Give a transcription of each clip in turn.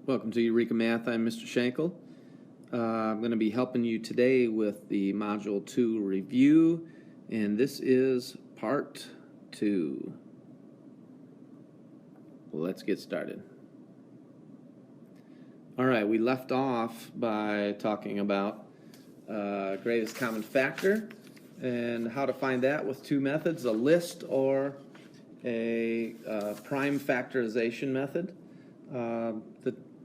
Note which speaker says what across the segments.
Speaker 1: Welcome to Eureka Math. I'm Mr. Shankel. I'm going to be helping you today with the Module 2 review, and this is Part 2. Let's get started. All right, we left off by talking about greatest common factor and how to find that with two methods, a list or a prime factorization method.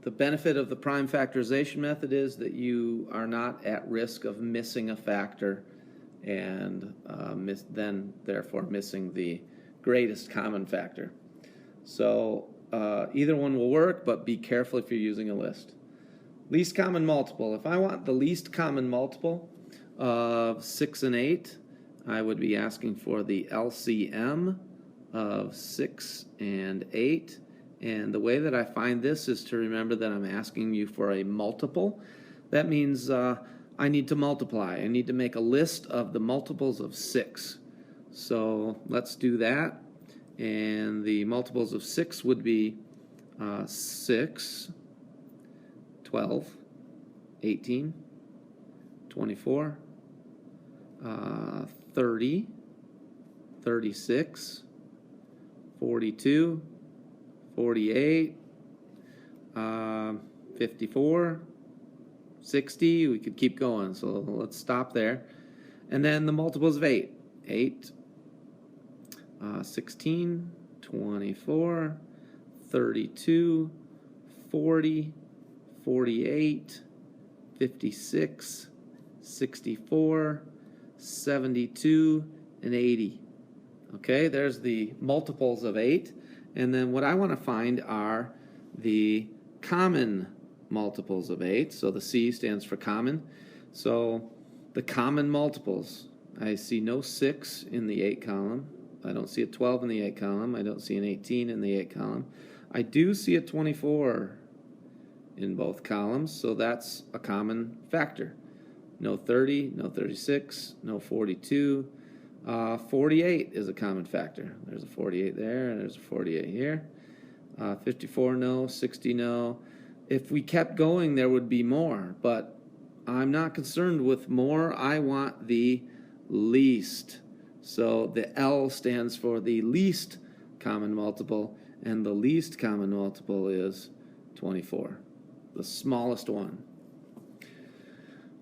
Speaker 1: The benefit of the prime factorization method is that you are not at risk of missing a factor and therefore missing the greatest common factor. So either one will work, but be careful if you're using a list. Least common multiple. If I want the least common multiple of 6 and 8, I would be asking for the LCM of 6 and 8. And the way that I find this is to remember that I'm asking you for a multiple. That means I need to multiply. I need to make a list of the multiples of 6. So let's do that. And the multiples of 6 would be 6, 12, 18, 24, 30, 36, 42, 48, 54, 60, we could keep going, so let's stop there. And then the multiples of 8, 8, 16, 24, 32, 40, 48, 56, 64, 72, and 80. Okay, there's the multiples of 8. And then what I want to find are the common multiples of 8. So the C stands for common. So the common multiples. I see no 6 in the 8 column. I don't see a 12 in the 8 column. I don't see an 18 in the 8 column. I do see a 24 in both columns, so that's a common factor. No 30, no 36, no 42. 48 is a common factor. There's a 48 there, and there's a 48 here. 54, no. 60, no. If we kept going, there would be more, but I'm not concerned with more. I want the least. So the L stands for the least common multiple, and the least common multiple is 24, the smallest one.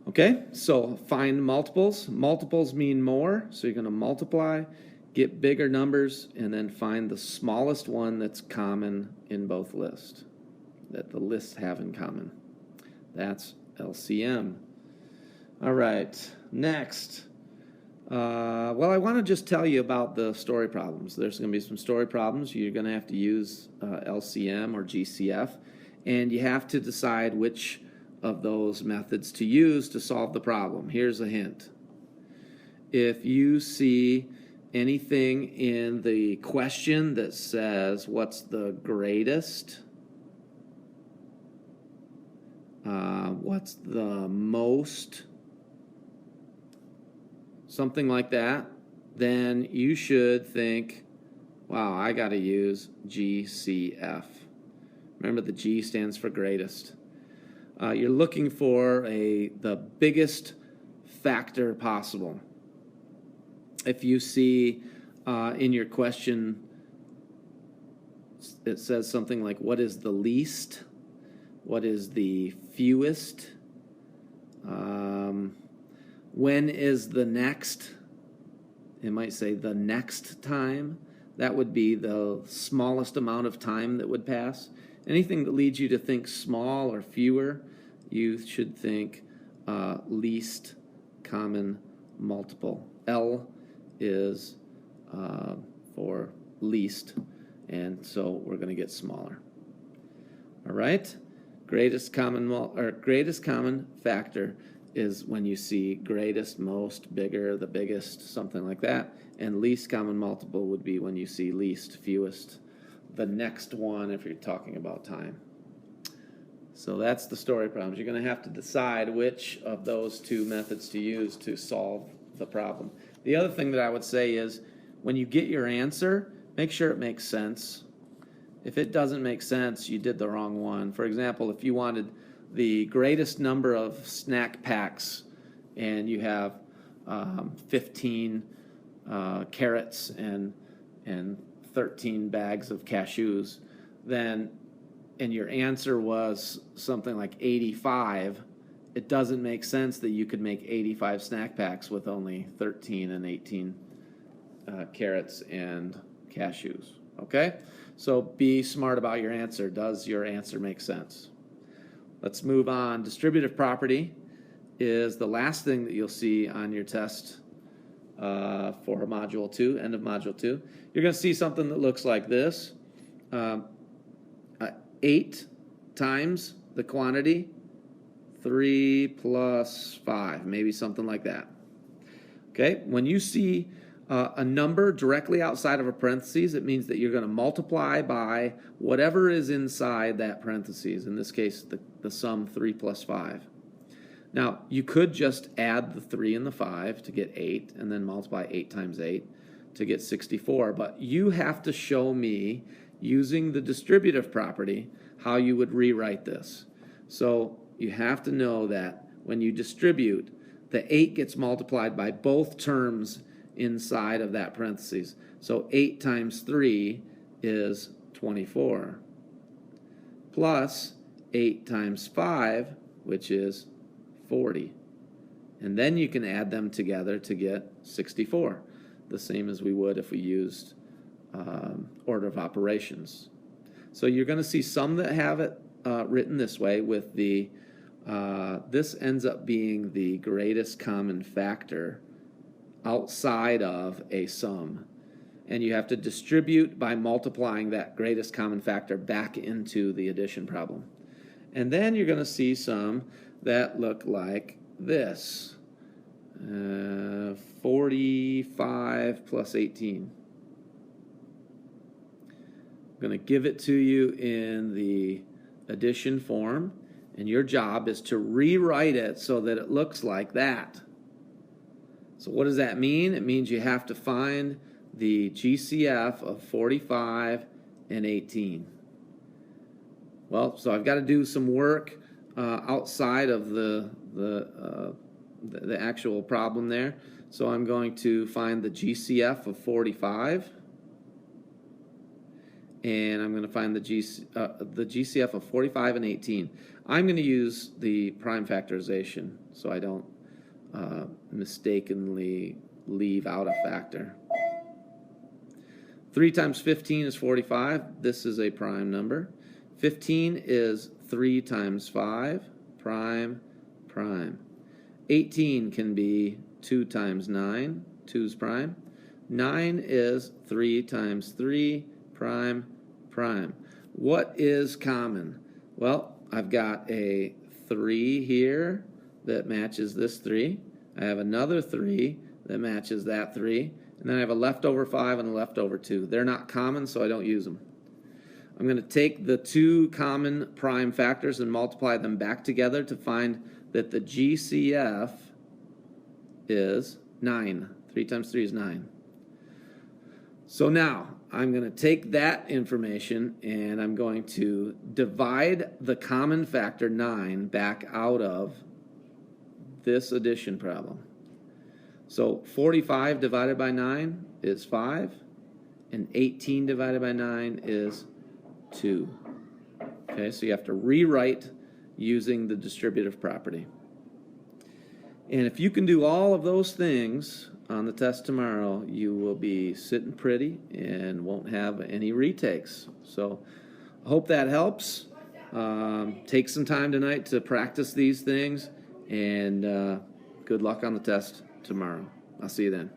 Speaker 1: Okay, so find multiples. Multiples mean more, so you're going to multiply, get bigger numbers, and then find the smallest one that's common in both lists, that the lists have in common. That's LCM. All right, next. Well, I want to just tell you about the story problems. There's going to be some story problems. You're going to have to use LCM or GCF, and you have to decide which of those methods to use to solve the problem. Here's a hint. If you see anything in the question that says, what's the greatest? What's the most? Something like that, then you should think, wow, I got to use GCF. Remember, the G stands for greatest. You're looking for the biggest factor possible. If you see in your question, it says something like, what is the least? What is the fewest? When is the next? It might say the next time. That would be the smallest amount of time that would pass. Anything that leads you to think small or fewer, you should think least common multiple. L is for least, and so we're going to get smaller. All right? Greatest common factor is when you see greatest, most, bigger, the biggest, something like that. And least common multiple would be when you see least, fewest, the next one if you're talking about time. So that's the story problems. You're going to have to decide which of those two methods to use to solve the problem. The other thing that I would say is when you get your answer, make sure it makes sense. if it doesn't make sense, you did the wrong one. For example, if you wanted the greatest number of snack packs and you have 15 carrots and 13 bags of cashews, then, and your answer was something like 85, it doesn't make sense that you could make 85 snack packs with only 13 and 18 carrots and cashews. Okay? So be smart about your answer. Does your answer make sense? Let's move on. Distributive property is the last thing that you'll see on your test for Module 2, end of Module 2. You're going to see something that looks like this. 8 times the quantity, 3 plus 5, maybe something like that. Okay, when you see a number directly outside of a parentheses, it means that you're going to multiply by whatever is inside that parentheses, in this case the sum 3 plus 5. Now, you could just add the 3 and the 5 to get 8, and then multiply 8 times 8 to get 64, but you have to show me, using the distributive property, how you would rewrite this. So you have to know that when you distribute, the 8 gets multiplied by both terms inside of that parentheses. So 8 times 3 is 24, plus 8 times 5, which is 40. And then you can add them together to get 64, the same as we would if we used order of operations. So you're going to see some that have it written this way with the, this ends up being the greatest common factor outside of a sum. And you have to distribute by multiplying that greatest common factor back into the addition problem. And then you're going to see some that look like this. 45 plus 18. I'm going to give it to you in the addition form, and your job is to rewrite it so that it looks like that. So what does that mean? It means you have to find the GCF of 45 and 18. Well, so I've got to do some work outside of the actual problem there. So I'm going to find the GCF of 45. And I'm going to find the GCF of 45 and 18. I'm going to use the prime factorization so I don't mistakenly leave out a factor. 3 times 15 is 45. This is a prime number. 15 is 3 times 5, prime, prime. 18 can be 2 times 9, 2's prime. 9 is 3 times 3, prime, prime. What is common? Well, I've got a 3 here that matches this 3. I have another 3 that matches that 3. And then I have a leftover 5 and a leftover 2. They're not common, so I don't use them. I'm going to take the 2 common prime factors and multiply them back together to find that the GCF is 9. 3 times 3 is 9. So now, I'm going to take that information and I'm going to divide the common factor 9 back out of this addition problem. So 45 divided by 9 is 5, and 18 divided by 9 is 2. Okay, so you have to rewrite using the distributive property. And if you can do all of those things on the test tomorrow, you will be sitting pretty and won't have any retakes. So I hope that helps. Take some time tonight to practice these things, and good luck on the test tomorrow. I'll see you then.